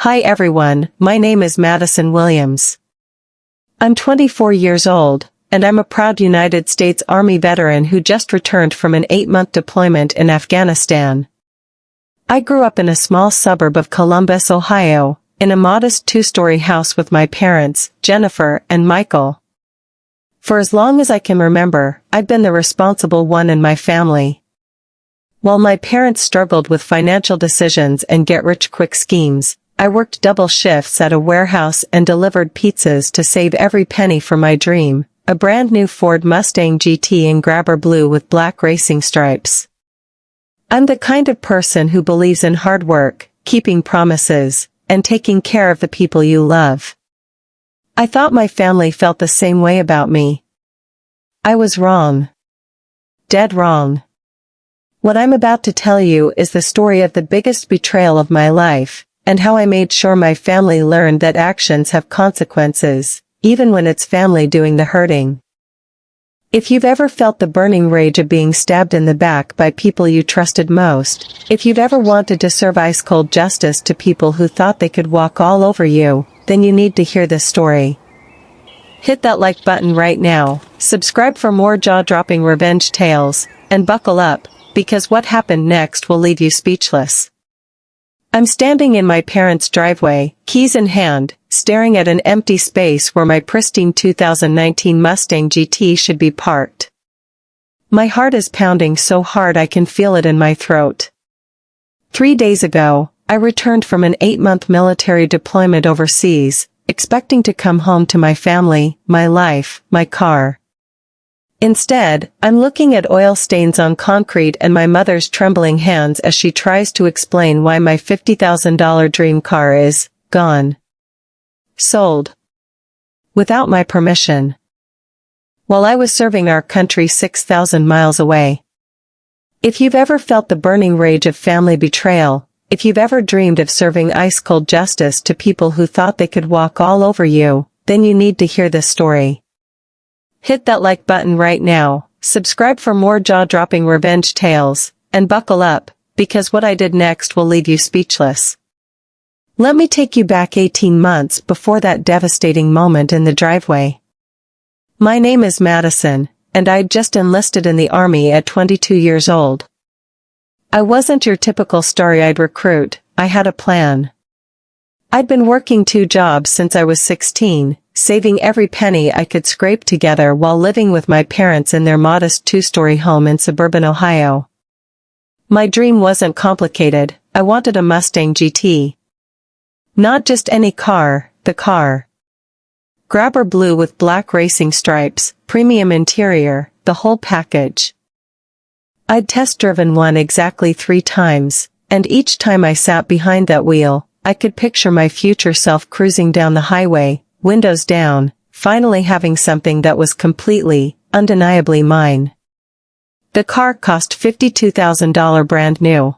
Hi everyone, my name is Madison Williams. I'm 24 years old, and I'm a proud United States Army veteran who just returned from an 8-month deployment in Afghanistan. I grew up in a small suburb of Columbus, Ohio, in a modest 2-story house with my parents, Jennifer and Michael. For as long as I can remember, I've been the responsible one in my family. While my parents struggled with financial decisions and get-rich-quick schemes, I worked double shifts at a warehouse and delivered pizzas to save every penny for my dream, a brand new Ford Mustang GT in grabber blue with black racing stripes. I'm the kind of person who believes in hard work, keeping promises, and taking care of the people you love. I thought my family felt the same way about me. I was wrong. Dead wrong. What I'm about to tell you is the story of the biggest betrayal of my life, and how I made sure my family learned that actions have consequences, even when it's family doing the hurting. If you've ever felt the burning rage of being stabbed in the back by people you trusted most, if you've ever wanted to serve ice-cold justice to people who thought they could walk all over you, then you need to hear this story. Hit that like button right now, subscribe for more jaw-dropping revenge tales, and buckle up, because what happened next will leave you speechless. I'm standing in my parents' driveway, keys in hand, staring at an empty space where my pristine 2019 Mustang GT should be parked. My heart is pounding so hard I can feel it in my throat. 3 days ago, I returned from an 8-month military deployment overseas, expecting to come home to my family, my life, my car. Instead, I'm looking at oil stains on concrete and my mother's trembling hands as she tries to explain why my $50,000 dream car is gone. Sold. Without my permission. While I was serving our country 6,000 miles away. If you've ever felt the burning rage of family betrayal, if you've ever dreamed of serving ice-cold justice to people who thought they could walk all over you, then you need to hear this story. Hit that like button right now, subscribe for more jaw-dropping revenge tales, and buckle up, because what I did next will leave you speechless. Let me take you back 18 months before that devastating moment in the driveway. My name is Madison, and I'd just enlisted in the Army at 22 years old. I wasn't your typical starry-eyed recruit, I had a plan. I'd been working 2 jobs since I was 16, saving every penny I could scrape together while living with my parents in their modest 2-story home in suburban Ohio. My dream wasn't complicated, I wanted a Mustang GT. Not just any car, the car. Grabber blue with black racing stripes, premium interior, the whole package. I'd test-driven one exactly 3 times, and each time I sat behind that wheel, I could picture my future self cruising down the highway, windows down, finally having something that was completely, undeniably mine. The car cost $52,000 brand new.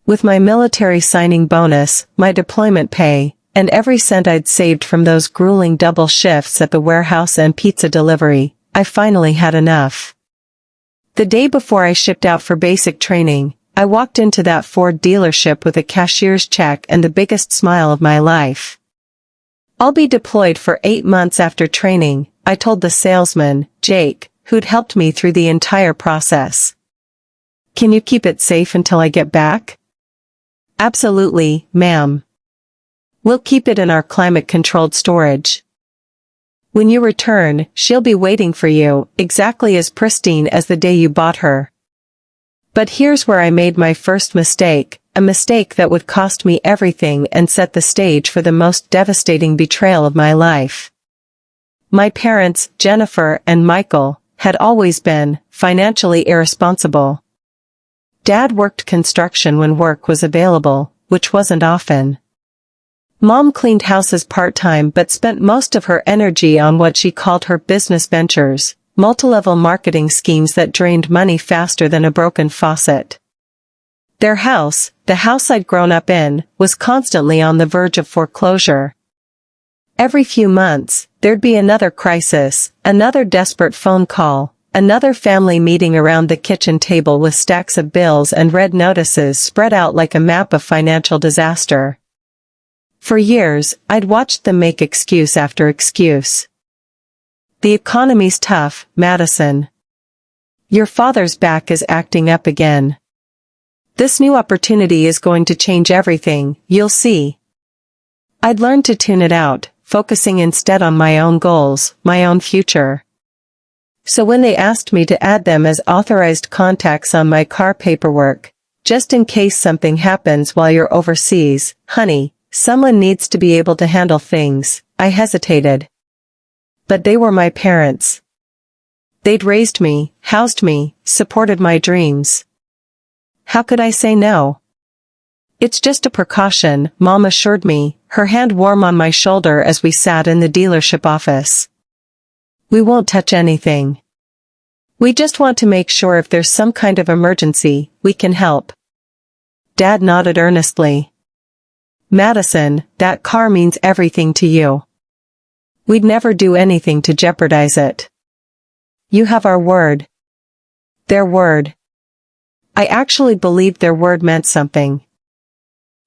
With my military signing bonus, my deployment pay, and every cent I'd saved from those grueling double shifts at the warehouse and pizza delivery, I finally had enough. The day before I shipped out for basic training, I walked into that Ford dealership with a cashier's check and the biggest smile of my life. I'll be deployed for 8 months after training, I told the salesman, Jake, who'd helped me through the entire process. Can you keep it safe until I get back? Absolutely, ma'am. We'll keep it in our climate-controlled storage. When you return, she'll be waiting for you, exactly as pristine as the day you bought her. But here's where I made my first mistake, a mistake that would cost me everything and set the stage for the most devastating betrayal of my life. My parents, Jennifer and Michael, had always been financially irresponsible. Dad worked construction when work was available, which wasn't often. Mom cleaned houses part-time but spent most of her energy on what she called her business ventures, multi-level marketing schemes that drained money faster than a broken faucet. Their house, the house I'd grown up in, was constantly on the verge of foreclosure. Every few months, there'd be another crisis, another desperate phone call, another family meeting around the kitchen table with stacks of bills and red notices spread out like a map of financial disaster. For years, I'd watched them make excuse after excuse. The economy's tough, Madison. Your father's back is acting up again. This new opportunity is going to change everything, you'll see. I'd learned to tune it out, focusing instead on my own goals, my own future. So when they asked me to add them as authorized contacts on my car paperwork, just in case something happens while you're overseas, honey, someone needs to be able to handle things, I hesitated. But they were my parents. They'd raised me, housed me, supported my dreams. How could I say no? It's just a precaution, Mom assured me, her hand warm on my shoulder as we sat in the dealership office. We won't touch anything. We just want to make sure if there's some kind of emergency, we can help. Dad nodded earnestly. Madison, that car means everything to you. We'd never do anything to jeopardize it. You have our word. Their word. I actually believed their word meant something.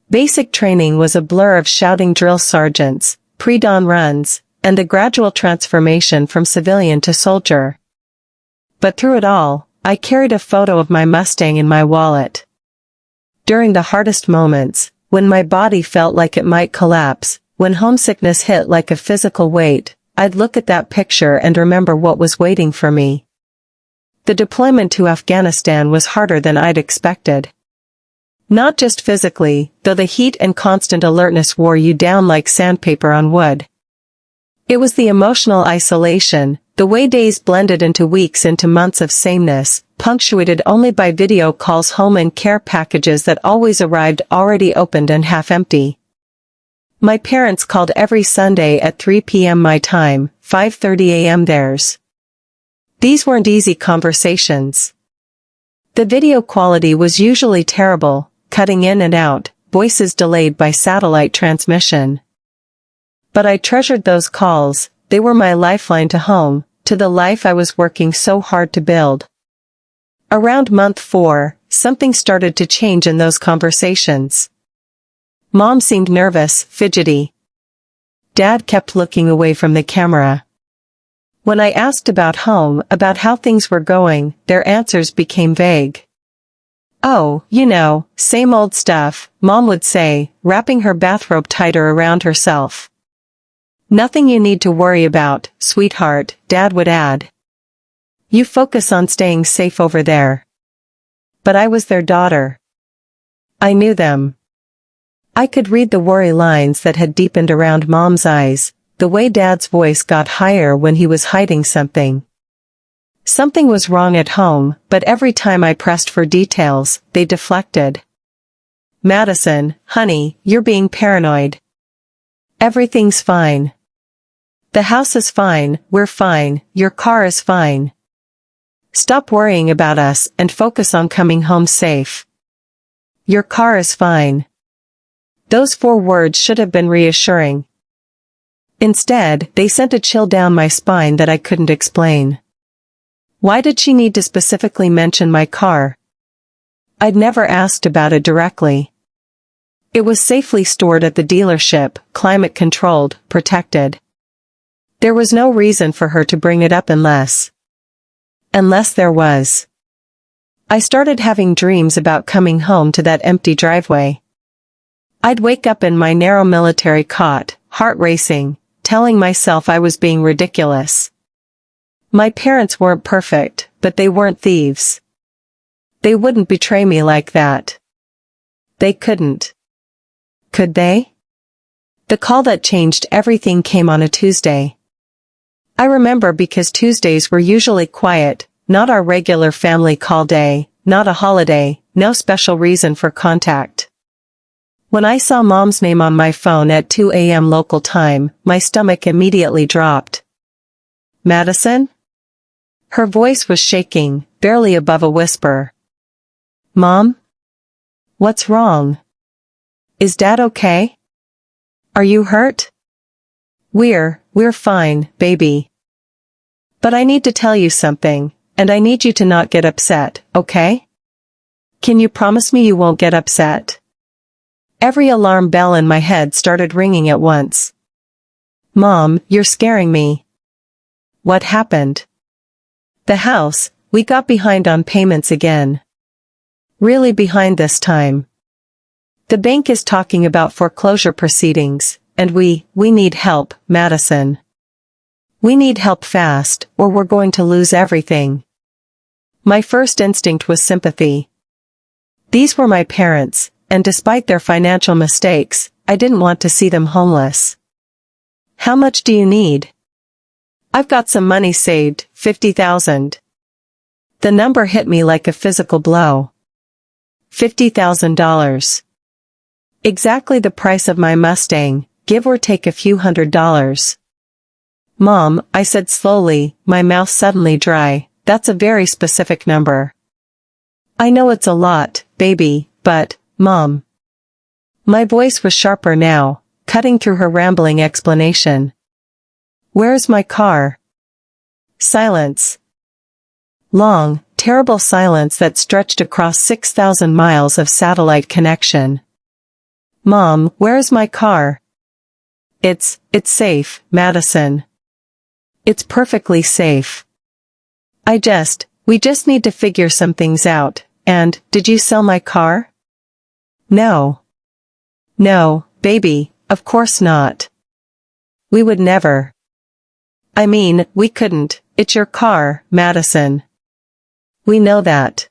Basic training was a blur of shouting drill sergeants, pre-dawn runs, and a gradual transformation from civilian to soldier. But through it all, I carried a photo of my Mustang in my wallet. During the hardest moments, when my body felt like it might collapse, when homesickness hit like a physical weight, I'd look at that picture and remember what was waiting for me. The deployment to Afghanistan was harder than I'd expected. Not just physically, though the heat and constant alertness wore you down like sandpaper on wood. It was the emotional isolation, the way days blended into weeks into months of sameness, punctuated only by video calls home and care packages that always arrived already opened and half empty. My parents called every Sunday at 3 p.m. my time, 5:30 a.m. theirs. These weren't easy conversations. The video quality was usually terrible, cutting in and out, voices delayed by satellite transmission. But I treasured those calls, they were my lifeline to home, to the life I was working so hard to build. Around month 4, something started to change in those conversations. Mom seemed nervous, fidgety. Dad kept looking away from the camera. When I asked about home, about how things were going, their answers became vague. Oh, you know, same old stuff, Mom would say, wrapping her bathrobe tighter around herself. Nothing you need to worry about, sweetheart, Dad would add. You focus on staying safe over there. But I was their daughter. I knew them. I could read the worry lines that had deepened around Mom's eyes, the way Dad's voice got higher when he was hiding something. Something was wrong at home, but every time I pressed for details, they deflected. Madison, honey, you're being paranoid. Everything's fine. The house is fine, we're fine, your car is fine. Stop worrying about us and focus on coming home safe. Your car is fine. Those 4 words should have been reassuring. Instead, they sent a chill down my spine that I couldn't explain. Why did she need to specifically mention my car? I'd never asked about it directly. It was safely stored at the dealership, climate-controlled, protected. There was no reason for her to bring it up unless there was. I started having dreams about coming home to that empty driveway. I'd wake up in my narrow military cot, heart racing, telling myself I was being ridiculous. My parents weren't perfect, but they weren't thieves. They wouldn't betray me like that. They couldn't. Could they? The call that changed everything came on a Tuesday. I remember because Tuesdays were usually quiet, not our regular family call day, not a holiday, no special reason for contact. When I saw Mom's name on my phone at 2 a.m. local time, my stomach immediately dropped. Madison? Her voice was shaking, barely above a whisper. Mom? What's wrong? Is Dad okay? Are you hurt? We're fine, baby. But I need to tell you something, and I need you to not get upset, okay? Can you promise me you won't get upset? Every alarm bell in my head started ringing at once. Mom, you're scaring me. What happened? The house, we got behind on payments again. Really behind this time. The bank is talking about foreclosure proceedings, and we need help, Madison. We need help fast, or we're going to lose everything. My first instinct was sympathy. These were my parents, and despite their financial mistakes, I didn't want to see them homeless. How much do you need? I've got some money saved, $50,000. The number hit me like a physical blow. $50,000. Exactly the price of my Mustang, give or take a few $100s. Mom, I said slowly, my mouth suddenly dry, that's a very specific number. I know it's a lot, baby, but, Mom. My voice was sharper now, cutting through her rambling explanation. Where's my car? Silence. Long, terrible silence that stretched across 6,000 miles of satellite connection. Mom, where's my car? It's safe, Madison. It's perfectly safe. We just need to figure some things out, and, did you sell my car? No. No, baby, of course not. We would never. I mean, we couldn't, it's your car, Madison. We know that.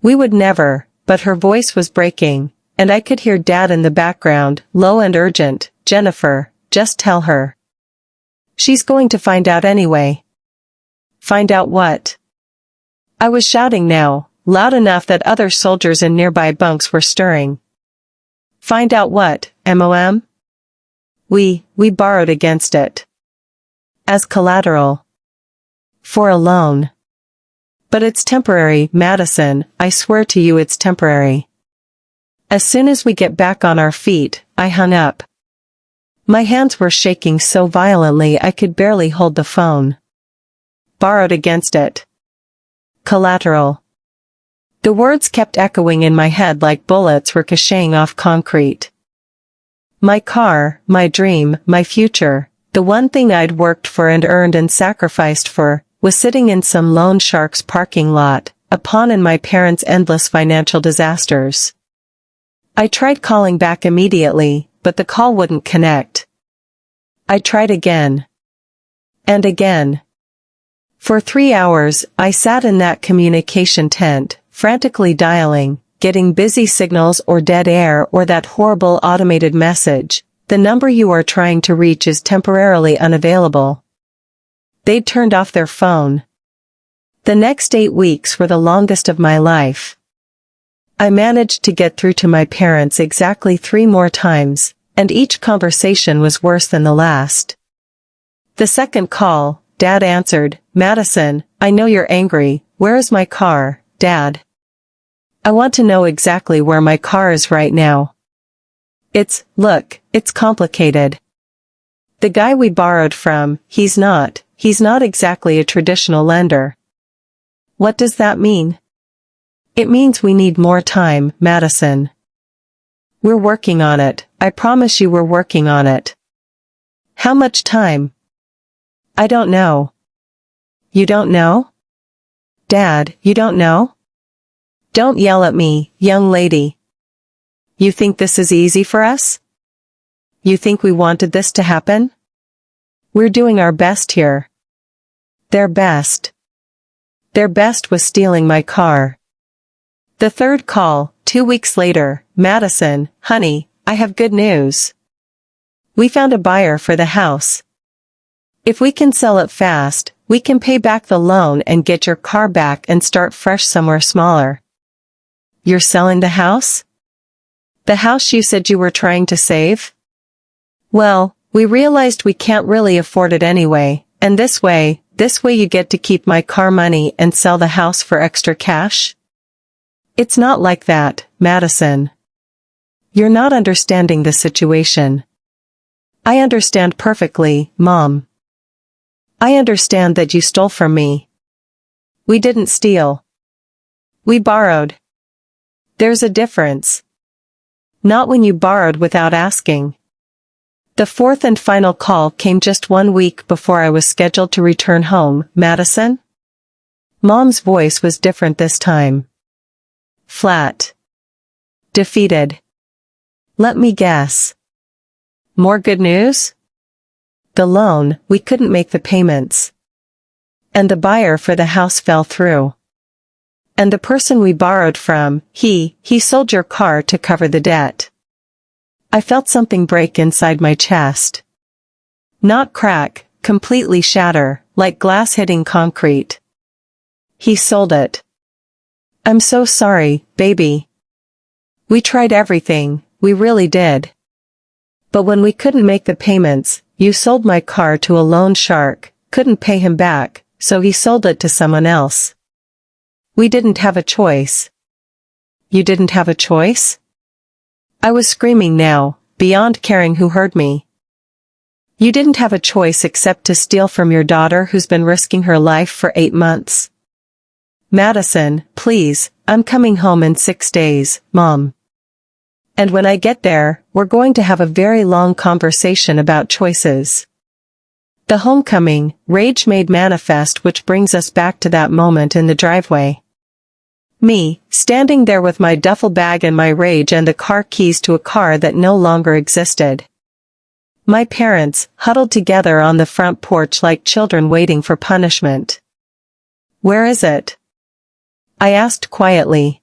We would never, but her voice was breaking, and I could hear Dad in the background, low and urgent, Jennifer, just tell her. She's going to find out anyway. Find out what? I was shouting now, loud enough that other soldiers in nearby bunks were stirring. Find out what, Mom? We borrowed against it. As collateral. For a loan. But it's temporary, Madison, I swear to you it's temporary. As soon as we get back on our feet, I hung up. My hands were shaking so violently I could barely hold the phone. Borrowed against it. Collateral. The words kept echoing in my head like bullets ricocheting off concrete. My car, my dream, my future, the one thing I'd worked for and earned and sacrificed for, was sitting in some loan shark's parking lot, a pawn in my parents' endless financial disasters. I tried calling back immediately, but the call wouldn't connect. I tried again. And again. For 3 hours, I sat in that communication tent, frantically dialing, getting busy signals or dead air or that horrible automated message, the number you are trying to reach is temporarily unavailable. They'd turned off their phone. The next 8 weeks were the longest of my life. I managed to get through to my parents exactly 3 more times, and each conversation was worse than the last. The second call, Dad answered, Madison, I know you're angry, where is my car, Dad? I want to know exactly where my car is right now. Look, it's complicated. The guy we borrowed from, he's not exactly a traditional lender. What does that mean? It means we need more time, Madison. We're working on it, I promise you we're working on it. How much time? I don't know. You don't know? Dad, you don't know? Don't yell at me, young lady. You think this is easy for us? You think we wanted this to happen? We're doing our best here. Their best. Their best was stealing my car. The third call, 2 weeks later, Madison, honey, I have good news. We found a buyer for the house. If we can sell it fast, we can pay back the loan and get your car back and start fresh somewhere smaller. You're selling the house? The house you said you were trying to save? Well, we realized we can't really afford it anyway, and this way you get to keep my car money and sell the house for extra cash? It's not like that, Madison. You're not understanding the situation. I understand perfectly, Mom. I understand that you stole from me. We didn't steal. We borrowed. There's a difference. Not when you borrowed without asking. The fourth and final call came just 1 week before I was scheduled to return home. Madison? Mom's voice was different this time. Flat. Defeated. Let me guess. More good news? The loan, we couldn't make the payments. And the buyer for the house fell through. And the person we borrowed from, he sold your car to cover the debt. I felt something break inside my chest. Not crack, completely shatter, like glass hitting concrete. He sold it. I'm so sorry, baby. We tried everything, we really did. But when we couldn't make the payments, you sold my car to a loan shark, couldn't pay him back, so he sold it to someone else. We didn't have a choice. You didn't have a choice? I was screaming now, beyond caring who heard me. You didn't have a choice except to steal from your daughter who's been risking her life for 8 months. Madison, please, I'm coming home in 6 days, Mom. And when I get there, we're going to have a very long conversation about choices. The homecoming, rage made manifest, which brings us back to that moment in the driveway. Me, standing there with my duffel bag and my rage and the car keys to a car that no longer existed. My parents, huddled together on the front porch like children waiting for punishment. Where is it? I asked quietly.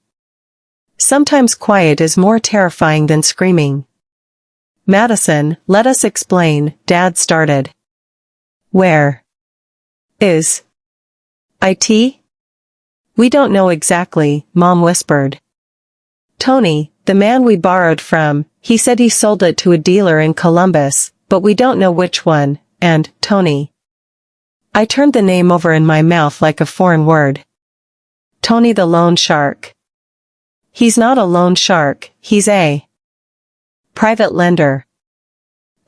Sometimes quiet is more terrifying than screaming. Madison, let us explain, Dad started. Where is it? We don't know exactly, Mom whispered. Tony, the man we borrowed from, he said he sold it to a dealer in Columbus, but we don't know which one, and, Tony. I turned the name over in my mouth like a foreign word. Tony the loan shark. He's not a loan shark, he's a private lender.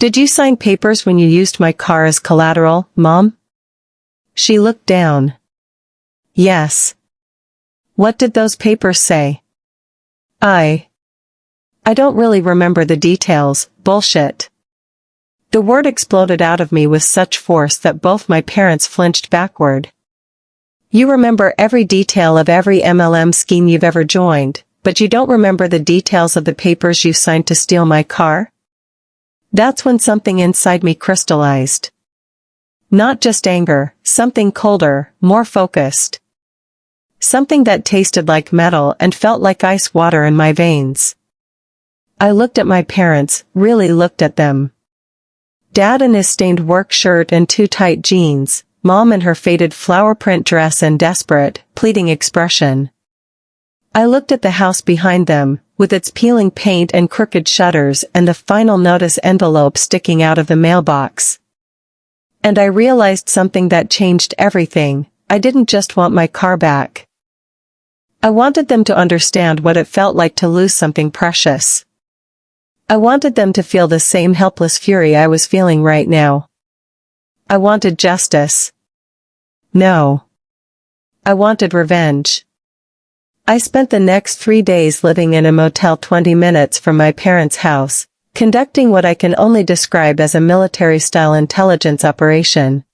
Did you sign papers when you used my car as collateral, Mom? She looked down. Yes. What did those papers say? I don't really remember the details, bullshit. The word exploded out of me with such force that both my parents flinched backward. You remember every detail of every MLM scheme you've ever joined, but you don't remember the details of the papers you signed to steal my car? That's when something inside me crystallized. Not just anger, something colder, more focused. Something that tasted like metal and felt like ice water in my veins. I looked at my parents, really looked at them. Dad in his stained work shirt and too tight jeans, Mom in her faded flower print dress and desperate, pleading expression. I looked at the house behind them, with its peeling paint and crooked shutters and the final notice envelope sticking out of the mailbox. And I realized something that changed everything. I didn't just want my car back. I wanted them to understand what it felt like to lose something precious. I wanted them to feel the same helpless fury I was feeling right now. I wanted justice. No. I wanted revenge. I spent the next 3 days living in a motel 20 minutes from my parents' house, conducting what I can only describe as a military-style intelligence operation.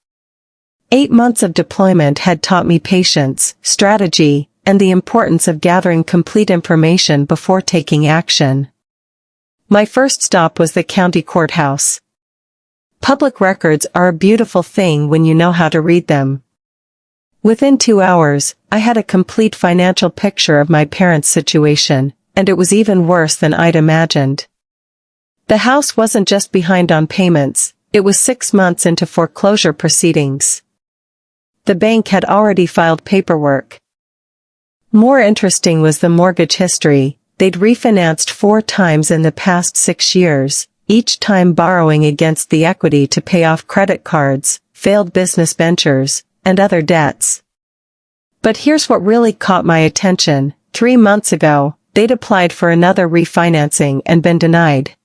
8 months of deployment had taught me patience, strategy, and the importance of gathering complete information before taking action. My first stop was the county courthouse. Public records are a beautiful thing when you know how to read them. Within 2 hours, I had a complete financial picture of my parents' situation, and it was even worse than I'd imagined. The house wasn't just behind on payments, it was 6 months into foreclosure proceedings. The bank had already filed paperwork. More interesting was the mortgage history. They'd refinanced 4 times in the past 6 years, each time borrowing against the equity to pay off credit cards, failed business ventures, and other debts. But here's what really caught my attention. 3 months ago, they'd applied for another refinancing and been denied.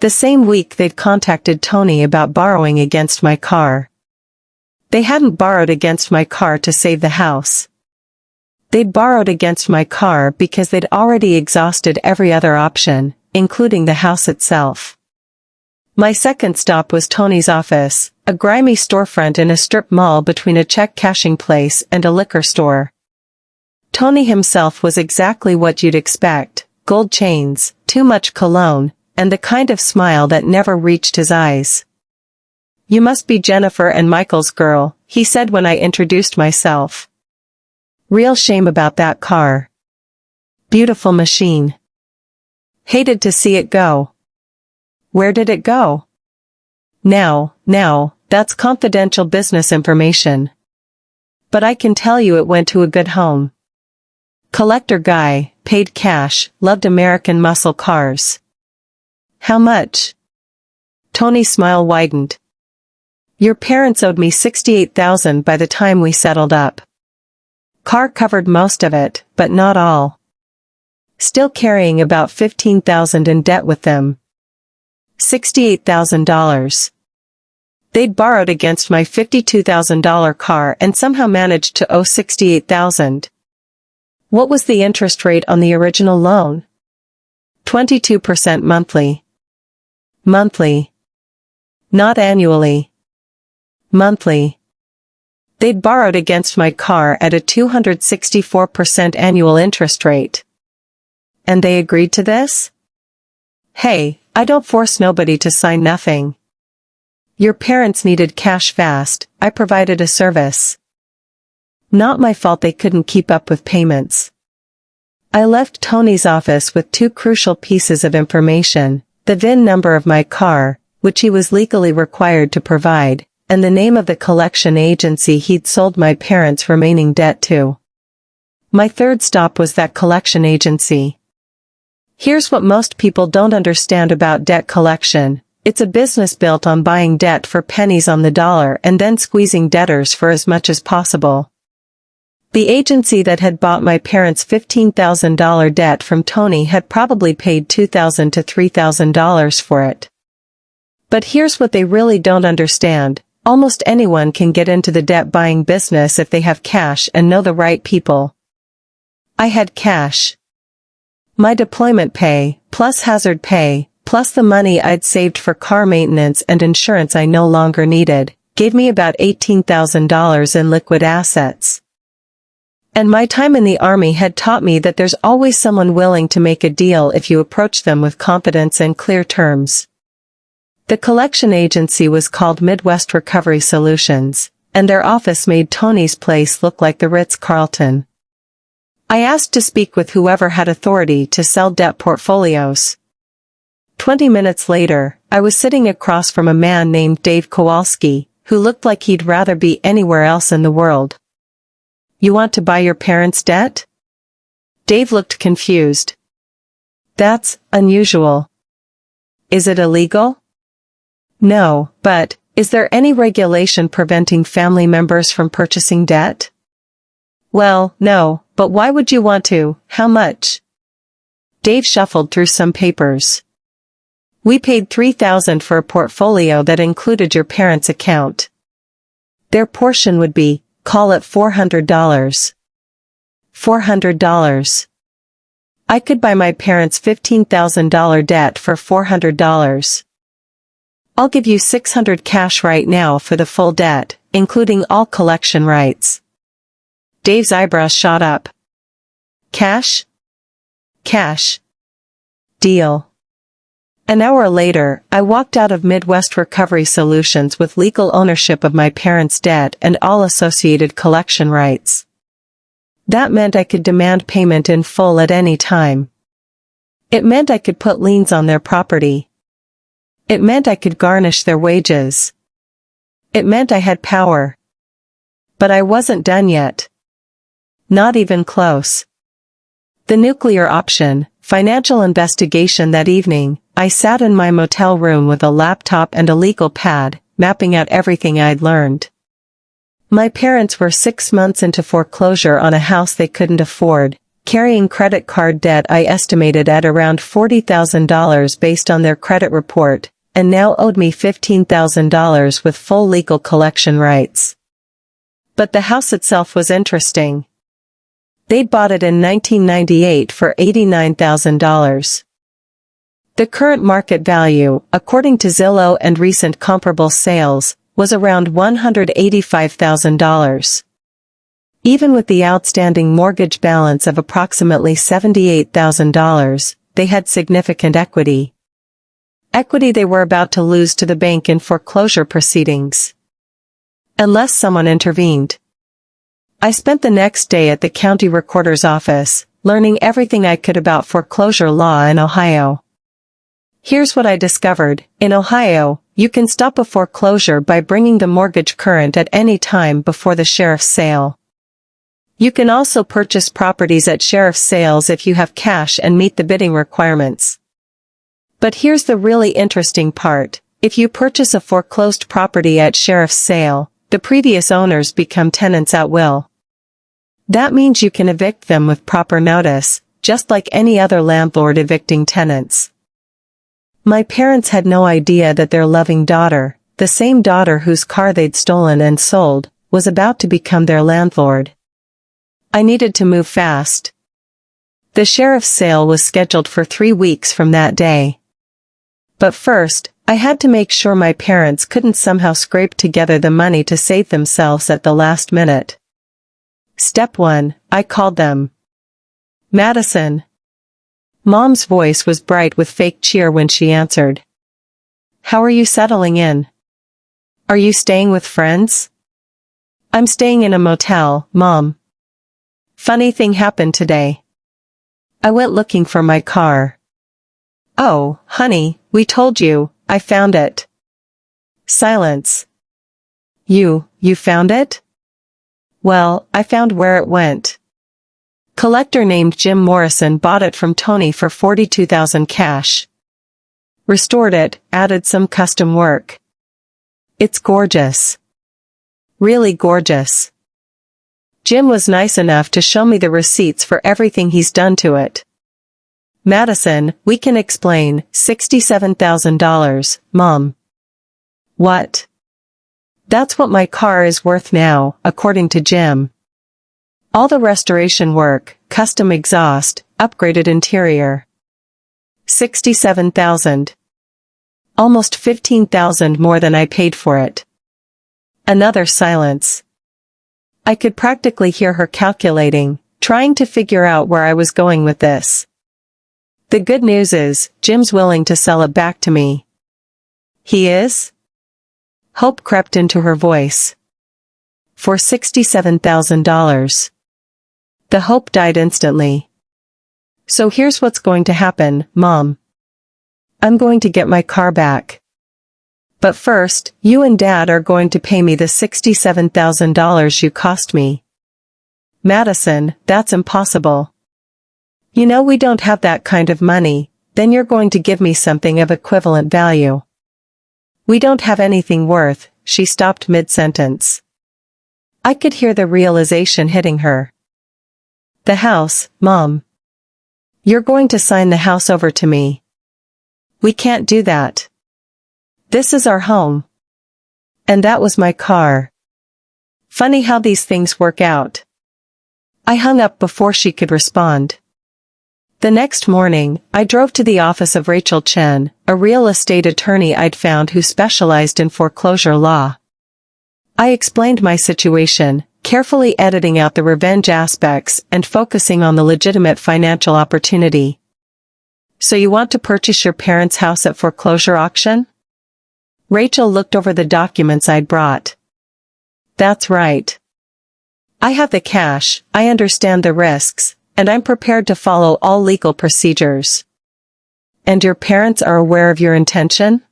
The same week they'd contacted Tony about borrowing against my car. They hadn't borrowed against my car to save the house. They'd borrowed against my car because they'd already exhausted every other option, including the house itself. My second stop was Tony's office, a grimy storefront in a strip mall between a check-cashing place and a liquor store. Tony himself was exactly what you'd expect: gold chains, too much cologne, and the kind of smile that never reached his eyes. "You must be Jennifer and Michael's girl," he said when I introduced myself. "Real shame about that car. Beautiful machine. Hated to see it go." "Where did it go?" Now, that's confidential business information. But I can tell you it went to a good home. Collector guy, paid cash, loved American muscle cars." "How much?" Tony's smile widened. "Your parents owed me $68,000 by the time we settled up. Car covered most of it, but not all. Still carrying about $15,000 in debt with them." $68,000. They'd borrowed against my $52,000 car and somehow managed to owe $68,000. What was the interest rate on the original loan? 22% monthly. Monthly. Not annually. Monthly. They'd borrowed against my car at a 264% annual interest rate. And they agreed to this? Hey, I don't force nobody to sign nothing. Your parents needed cash fast, I provided a service. Not my fault they couldn't keep up with payments. I left Tony's office with two crucial pieces of information: the VIN number of my car, which he was legally required to provide, and the name of the collection agency he'd sold my parents' remaining debt to. My third stop was that collection agency. Here's what most people don't understand about debt collection: it's a business built on buying debt for pennies on the dollar and then squeezing debtors for as much as possible. The agency that had bought my parents' $15,000 debt from Tony had probably paid $2,000 to $3,000 for it. But here's what they really don't understand: almost anyone can get into the debt-buying business if they have cash and know the right people. I had cash. My deployment pay, plus hazard pay, plus the money I'd saved for car maintenance and insurance I no longer needed, gave me about $18,000 in liquid assets. And my time in the Army had taught me that there's always someone willing to make a deal if you approach them with confidence and clear terms. The collection agency was called Midwest Recovery Solutions, and their office made Tony's place look like the Ritz-Carlton. I asked to speak with whoever had authority to sell debt portfolios. 20 minutes later, I was sitting across from a man named Dave Kowalski, who looked like he'd rather be anywhere else in the world. "You want to buy your parents' debt?" Dave looked confused. "That's unusual. Is it illegal?" "No, but, is there any regulation preventing family members from purchasing debt?" "Well, no, but why would you want to? How much?" Dave shuffled through some papers. "We paid $3,000 for a portfolio that included your parents' account. Their portion would be, call it $400. $400. I could buy my parents' $15,000 debt for $400. I'll give you $600 cash right now for the full debt, including all collection rights." Dave's eyebrows shot up. "Cash? Cash. Deal." An hour later, I walked out of Midwest Recovery Solutions with legal ownership of my parents' debt and all associated collection rights. That meant I could demand payment in full at any time. It meant I could put liens on their property. It meant I could garnish their wages. It meant I had power. But I wasn't done yet. Not even close. The nuclear option, financial investigation. That evening, I sat in my motel room with a laptop and a legal pad, mapping out everything I'd learned. My parents were 6 months into foreclosure on a house they couldn't afford, carrying credit card debt I estimated at around $40,000 based on their credit report, and now owed me $15,000 with full legal collection rights. But the house itself was interesting. They'd bought it in 1998 for $89,000. The current market value, according to Zillow and recent comparable sales, was around $185,000. Even with the outstanding mortgage balance of approximately $78,000, they had significant equity. Equity they were about to lose to the bank in foreclosure proceedings. Unless someone intervened. I spent the next day at the county recorder's office, learning everything I could about foreclosure law in Ohio. Here's what I discovered. In Ohio, you can stop a foreclosure by bringing the mortgage current at any time before the sheriff's sale. You can also purchase properties at sheriff's sales if you have cash and meet the bidding requirements. But here's the really interesting part. If you purchase a foreclosed property at sheriff's sale, the previous owners become tenants at will. That means you can evict them with proper notice, just like any other landlord evicting tenants. My parents had no idea that their loving daughter, the same daughter whose car they'd stolen and sold, was about to become their landlord. I needed to move fast. The sheriff's sale was scheduled for 3 weeks from that day. But first, I had to make sure my parents couldn't somehow scrape together the money to save themselves at the last minute. Step 1, I called them. Madison. Mom's voice was bright with fake cheer when she answered. How are you settling in? Are you staying with friends? I'm staying in a motel, Mom. Funny thing happened today. I went looking for my car. Oh, honey, we told you, I found it. Silence. You found it? Well, I found where it went. Collector named Jim Morrison bought it from Tony for $42,000 cash. Restored it, added some custom work. It's gorgeous. Really gorgeous. Jim was nice enough to show me the receipts for everything he's done to it. Madison, we can explain, $67,000, Mom. What? That's what my car is worth now, according to Jim. All the restoration work, custom exhaust, upgraded interior. $67,000. Almost $15,000 more than I paid for it. Another silence. I could practically hear her calculating, trying to figure out where I was going with this. The good news is, Jim's willing to sell it back to me. He is? Hope crept into her voice. For $67,000. The hope died instantly. So here's what's going to happen, Mom. I'm going to get my car back. But first, you and Dad are going to pay me the $67,000 you cost me. Madison, that's impossible. You know we don't have that kind of money, then you're going to give me something of equivalent value. We don't have anything worth, she stopped mid-sentence. I could hear the realization hitting her. The house, Mom. You're going to sign the house over to me. We can't do that. This is our home. And that was my car. Funny how these things work out. I hung up before she could respond. The next morning, I drove to the office of Rachel Chen, a real estate attorney I'd found who specialized in foreclosure law. I explained my situation, carefully editing out the revenge aspects and focusing on the legitimate financial opportunity. So you want to purchase your parents' house at foreclosure auction? Rachel looked over the documents I'd brought. That's right. I have the cash, I understand the risks, and I'm prepared to follow all legal procedures. And your parents are aware of your intention?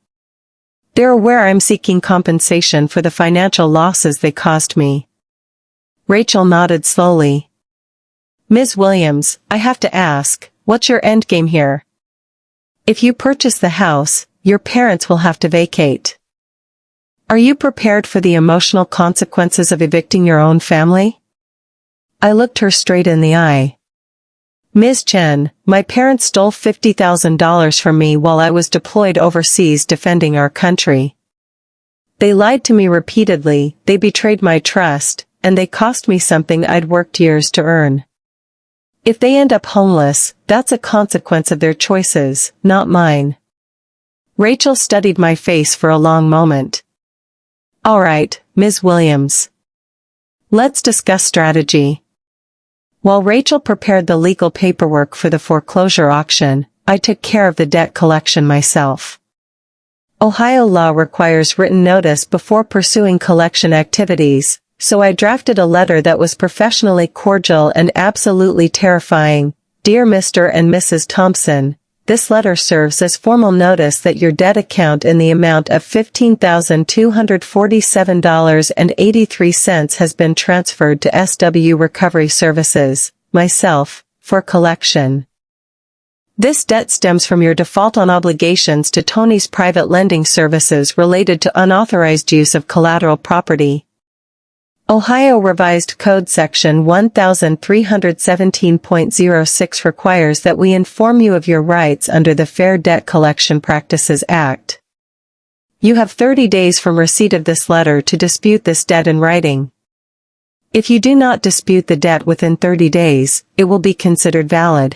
They're aware I'm seeking compensation for the financial losses they caused me. Rachel nodded slowly. Ms. Williams, I have to ask, what's your endgame here? If you purchase the house, your parents will have to vacate. Are you prepared for the emotional consequences of evicting your own family? I looked her straight in the eye. Ms. Chen, my parents stole $50,000 from me while I was deployed overseas defending our country. They lied to me repeatedly, they betrayed my trust, and they cost me something I'd worked years to earn. If they end up homeless, that's a consequence of their choices, not mine. Rachel studied my face for a long moment. All right, Ms. Williams. Let's discuss strategy. While Rachel prepared the legal paperwork for the foreclosure auction, I took care of the debt collection myself. Ohio law requires written notice before pursuing collection activities, so I drafted a letter that was professionally cordial and absolutely terrifying. Dear Mr. and Mrs. Thompson, this letter serves as formal notice that your debt account in the amount of $15,247.83 has been transferred to SW Recovery Services, myself, for collection. This debt stems from your default on obligations to Tony's private lending services related to unauthorized use of collateral property. Ohio Revised Code Section 1317.06 requires that we inform you of your rights under the Fair Debt Collection Practices Act. You have 30 days from receipt of this letter to dispute this debt in writing. If you do not dispute the debt within 30 days, it will be considered valid.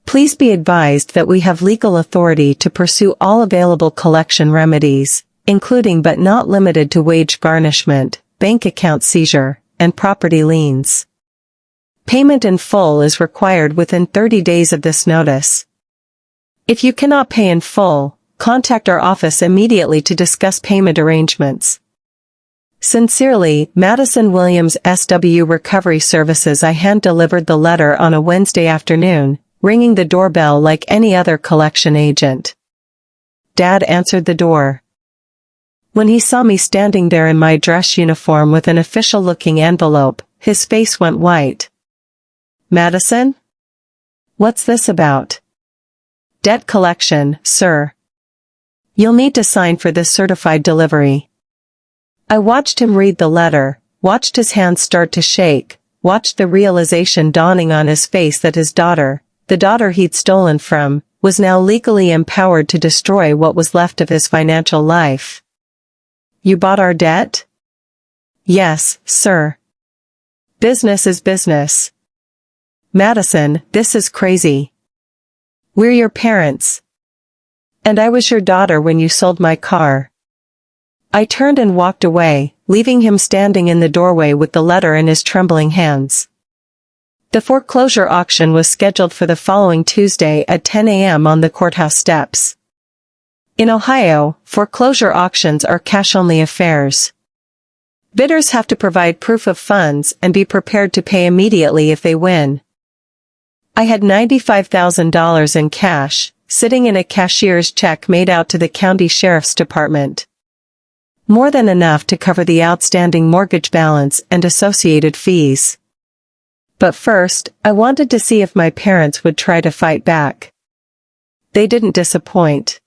Please be advised that we have legal authority to pursue all available collection remedies, including but not limited to wage garnishment, bank account seizure, and property liens. Payment in full is required within 30 days of this notice. If you cannot pay in full, contact our office immediately to discuss payment arrangements. Sincerely, Madison Williams, SW Recovery Services. I hand-delivered the letter on a Wednesday afternoon, ringing the doorbell like any other collection agent. Dad answered the door. When he saw me standing there in my dress uniform with an official-looking envelope, his face went white. Madison? What's this about? Debt collection, sir. You'll need to sign for this certified delivery. I watched him read the letter, watched his hands start to shake, watched the realization dawning on his face that his daughter, the daughter he'd stolen from, was now legally empowered to destroy what was left of his financial life. You bought our debt? Yes, sir. Business is business. Madison, this is crazy. We're your parents. And I was your daughter when you sold my car. I turned and walked away, leaving him standing in the doorway with the letter in his trembling hands. The foreclosure auction was scheduled for the following Tuesday at 10 a.m. on the courthouse steps. In Ohio, foreclosure auctions are cash-only affairs. Bidders have to provide proof of funds and be prepared to pay immediately if they win. I had $95,000 in cash, sitting in a cashier's check made out to the county sheriff's department. More than enough to cover the outstanding mortgage balance and associated fees. But first, I wanted to see if my parents would try to fight back. They didn't disappoint.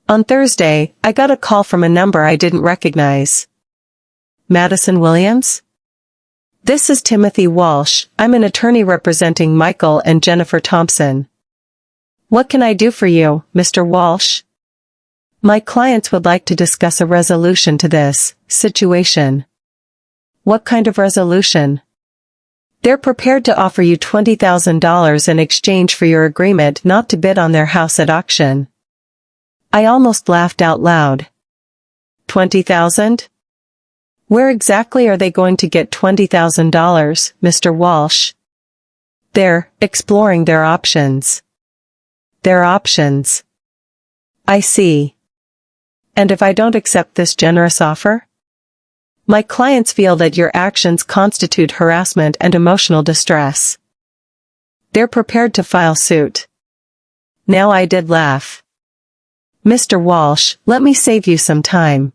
On Thursday, I got a call from a number I didn't recognize. Madison Williams? This is Timothy Walsh. I'm an attorney representing Michael and Jennifer Thompson. What can I do for you, Mr. Walsh? My clients would like to discuss a resolution to this situation. What kind of resolution? They're prepared to offer you $20,000 in exchange for your agreement not to bid on their house at auction. I almost laughed out loud. $20,000? Where exactly are they going to get $20,000, Mr. Walsh? They're exploring their options. Their options. I see. And if I don't accept this generous offer? My clients feel that your actions constitute harassment and emotional distress. They're prepared to file suit. Now I did laugh. Mr. Walsh, let me save you some time.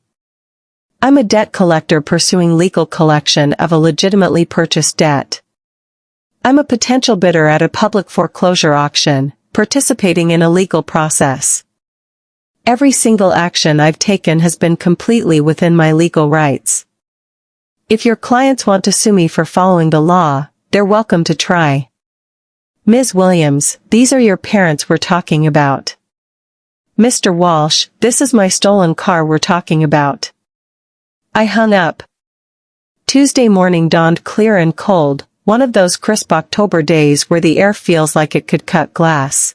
I'm a debt collector pursuing legal collection of a legitimately purchased debt. I'm a potential bidder at a public foreclosure auction, participating in a legal process. Every single action I've taken has been completely within my legal rights. If your clients want to sue me for following the law, they're welcome to try. Ms. Williams, these are your parents we're talking about. Mr. Walsh, this is my stolen car we're talking about. I hung up. Tuesday morning dawned clear and cold, one of those crisp October days where the air feels like it could cut glass.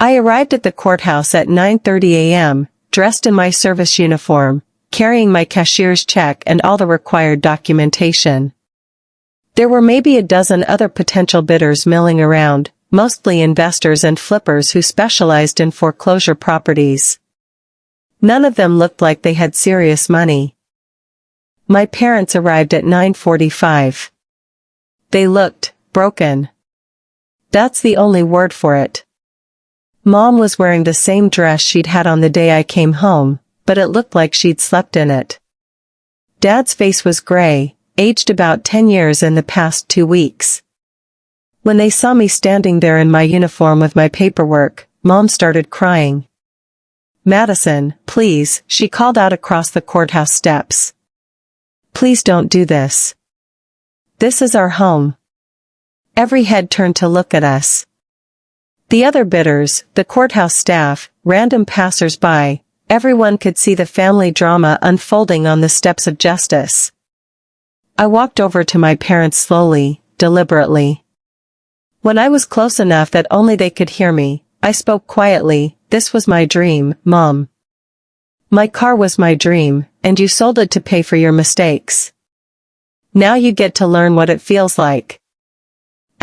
I arrived at the courthouse at 9:30 a.m., dressed in my service uniform, carrying my cashier's check and all the required documentation. There were maybe a dozen other potential bidders milling around, mostly investors and flippers who specialized in foreclosure properties. None of them looked like they had serious money. My parents arrived at 9:45. They looked broken. That's the only word for it. Mom was wearing the same dress she'd had on the day I came home, but it looked like she'd slept in it. Dad's face was gray, aged about 10 years in the past 2 weeks. When they saw me standing there in my uniform with my paperwork, Mom started crying. "Madison, please," she called out across the courthouse steps. "Please don't do this. This is our home." Every head turned to look at us. The other bidders, the courthouse staff, random passers-by, everyone could see the family drama unfolding on the steps of justice. I walked over to my parents slowly, deliberately. When I was close enough that only they could hear me, I spoke quietly. "This was my dream, Mom. My car was my dream, and you sold it to pay for your mistakes. Now you get to learn what it feels like."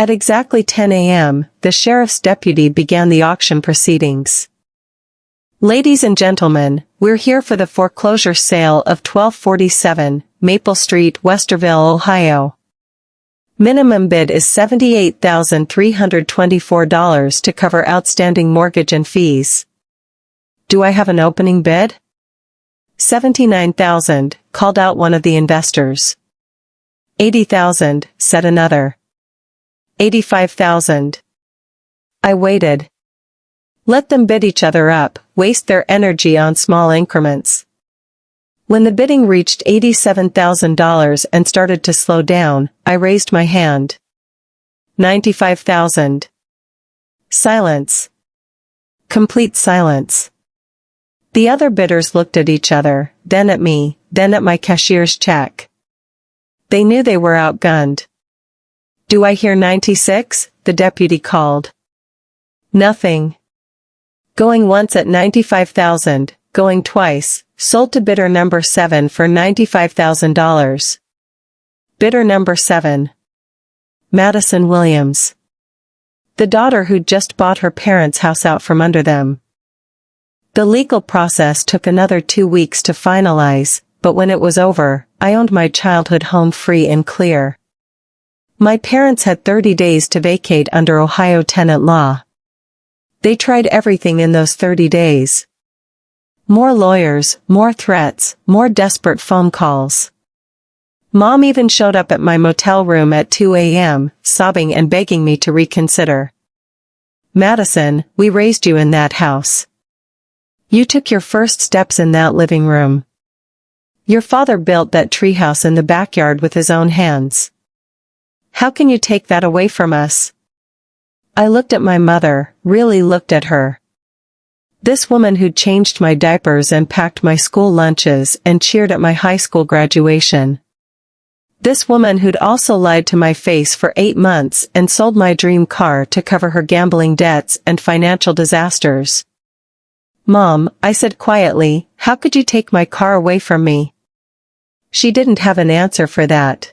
At exactly 10 a.m., the sheriff's deputy began the auction proceedings. "Ladies and gentlemen, we're here for the foreclosure sale of 1247 Maple Street, Westerville, Ohio. Minimum bid is $78,324 to cover outstanding mortgage and fees." "Do I have an opening bid?" "$79,000, called out one of the investors. $80,000, said another. $85,000. I waited. Let them bid each other up, waste their energy on small increments. When the bidding reached $87,000 and started to slow down, I raised my hand. $95,000. Silence. Complete silence. The other bidders looked at each other, then at me, then at my cashier's check. They knew they were outgunned. "Do I hear 96? The deputy called. Nothing. Going once at $95,000, going twice, sold to bidder number 7 for $95,000. Bidder number 7. Madison Williams. The daughter who'd just bought her parents' house out from under them. The legal process took another 2 weeks to finalize, but when it was over, I owned my childhood home free and clear. My parents had 30 days to vacate under Ohio tenant law. They tried everything in those 30 days. More lawyers, more threats, more desperate phone calls. Mom even showed up at my motel room at 2 a.m., sobbing and begging me to reconsider. "Madison, we raised you in that house. You took your first steps in that living room. Your father built that treehouse in the backyard with his own hands. How can you take that away from us?" I looked at my mother, really looked at her. This woman who'd changed my diapers and packed my school lunches and cheered at my high school graduation. This woman who'd also lied to my face for 8 months and sold my dream car to cover her gambling debts and financial disasters. "Mom," I said quietly, "how could you take my car away from me?" She didn't have an answer for that.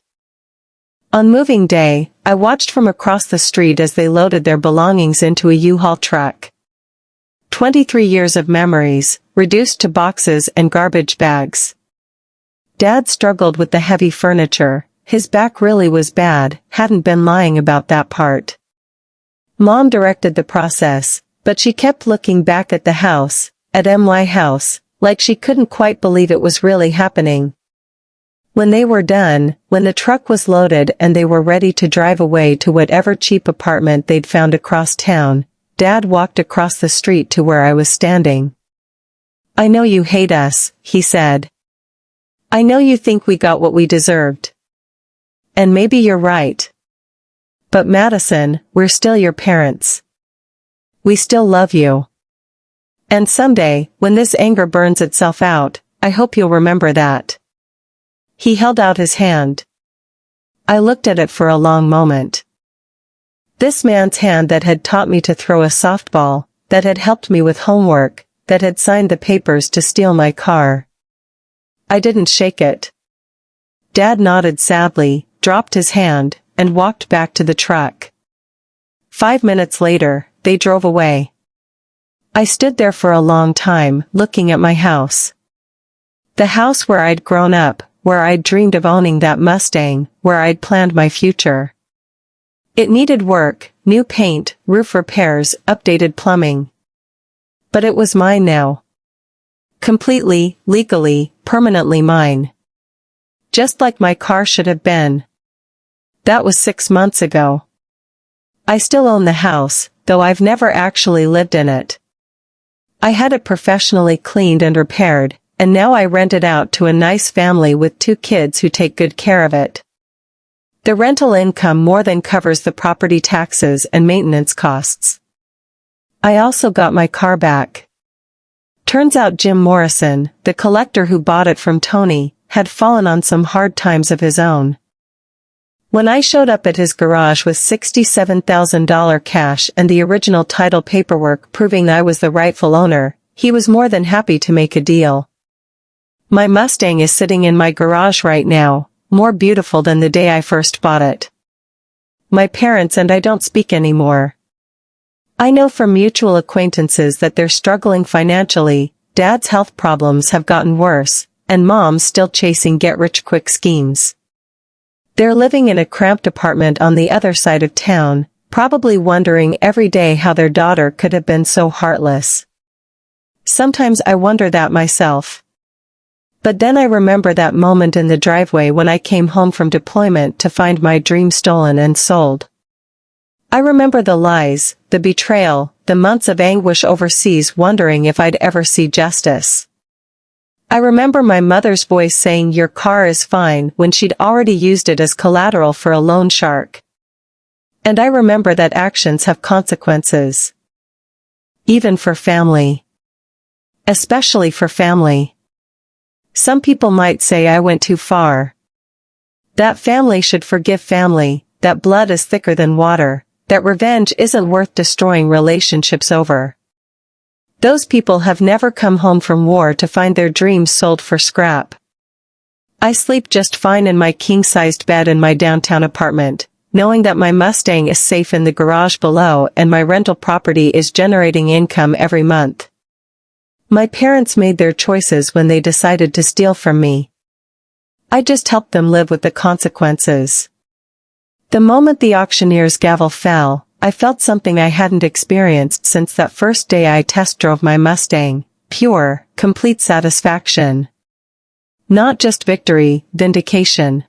On moving day, I watched from across the street as they loaded their belongings into a U-Haul truck. 23 years of memories, reduced to boxes and garbage bags. Dad struggled with the heavy furniture. His back really was bad, hadn't been lying about that part. Mom directed the process, but she kept looking back at the house, at my house, like she couldn't quite believe it was really happening. When they were done, when the truck was loaded and they were ready to drive away to whatever cheap apartment they'd found across town, Dad walked across the street to where I was standing. "I know you hate us," he said. "I know you think we got what we deserved. And maybe you're right. But Madison, we're still your parents. We still love you. And someday, when this anger burns itself out, I hope you'll remember that." He held out his hand. I looked at it for a long moment. This man's hand that had taught me to throw a softball, that had helped me with homework, that had signed the papers to steal my car. I didn't shake it. Dad nodded sadly, dropped his hand, and walked back to the truck. 5 minutes later, they drove away. I stood there for a long time, looking at my house. The house where I'd grown up, where I'd dreamed of owning that Mustang, where I'd planned my future. It needed work, new paint, roof repairs, updated plumbing. But it was mine now. Completely, legally, permanently mine. Just like my car should have been. That was 6 months ago. I still own the house, though I've never actually lived in it. I had it professionally cleaned and repaired, and now I rent it out to a nice family with 2 kids who take good care of it. The rental income more than covers the property taxes and maintenance costs. I also got my car back. Turns out Jim Morrison, the collector who bought it from Tony, had fallen on some hard times of his own. When I showed up at his garage with $67,000 cash and the original title paperwork proving I was the rightful owner, he was more than happy to make a deal. My Mustang is sitting in my garage right now, more beautiful than the day I first bought it. My parents and I don't speak anymore. I know from mutual acquaintances that they're struggling financially, Dad's health problems have gotten worse, and Mom's still chasing get-rich-quick schemes. They're living in a cramped apartment on the other side of town, probably wondering every day how their daughter could have been so heartless. Sometimes I wonder that myself. But then I remember that moment in the driveway when I came home from deployment to find my dream stolen and sold. I remember the lies, the betrayal, the months of anguish overseas wondering if I'd ever see justice. I remember my mother's voice saying your car is fine when she'd already used it as collateral for a loan shark. And I remember that actions have consequences. Even for family. Especially for family. Some people might say I went too far. That family should forgive family, that blood is thicker than water, that revenge isn't worth destroying relationships over. Those people have never come home from war to find their dreams sold for scrap. I sleep just fine in my king-sized bed in my downtown apartment, knowing that my Mustang is safe in the garage below and my rental property is generating income every month. My parents made their choices when they decided to steal from me. I just helped them live with the consequences. The moment the auctioneer's gavel fell, I felt something I hadn't experienced since that first day I test drove my Mustang, pure, complete satisfaction. Not just victory, vindication.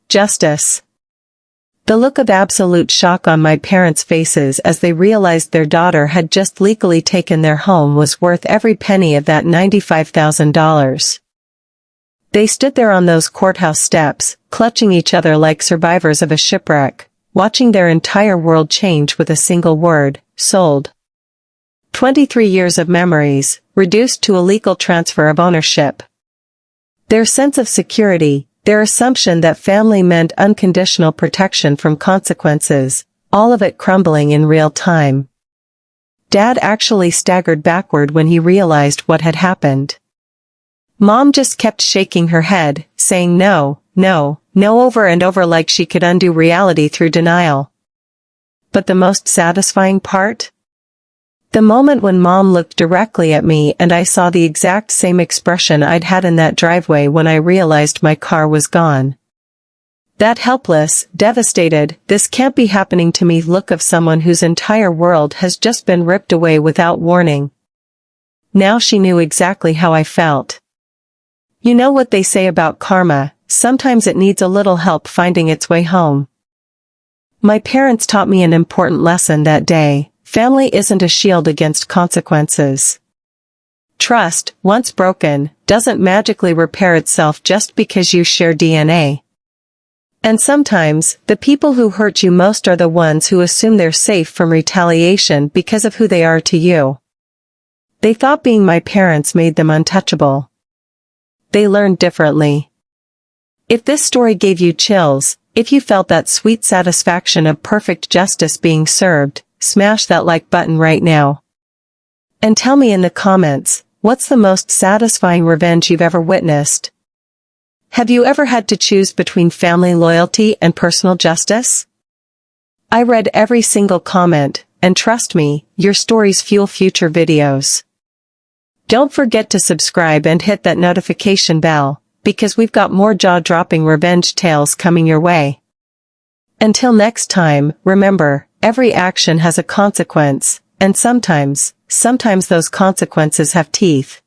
Justice. The look of absolute shock on my parents' faces as they realized their daughter had just legally taken their home was worth every penny of that $95,000. They stood there on those courthouse steps, clutching each other like survivors of a shipwreck, watching their entire world change with a single word, sold. 23 years of memories, reduced to a legal transfer of ownership. Their sense of security, their assumption that family meant unconditional protection from consequences, all of it crumbling in real time. Dad actually staggered backward when he realized what had happened. Mom just kept shaking her head, saying no, no, no over and over like she could undo reality through denial. But the most satisfying part? The moment when Mom looked directly at me and I saw the exact same expression I'd had in that driveway when I realized my car was gone. That helpless, devastated, this can't be happening to me look of someone whose entire world has just been ripped away without warning. Now she knew exactly how I felt. You know what they say about karma, sometimes it needs a little help finding its way home. My parents taught me an important lesson that day. Family isn't a shield against consequences. Trust, once broken, doesn't magically repair itself just because you share DNA. And sometimes, the people who hurt you most are the ones who assume they're safe from retaliation because of who they are to you. They thought being my parents made them untouchable. They learned differently. If this story gave you chills, if you felt that sweet satisfaction of perfect justice being served, smash that like button right now. And tell me in the comments, what's the most satisfying revenge you've ever witnessed? Have you ever had to choose between family loyalty and personal justice? I read every single comment, and trust me, your stories fuel future videos. Don't forget to subscribe and hit that notification bell, because we've got more jaw-dropping revenge tales coming your way. Until next time, remember, every action has a consequence, and sometimes those consequences have teeth.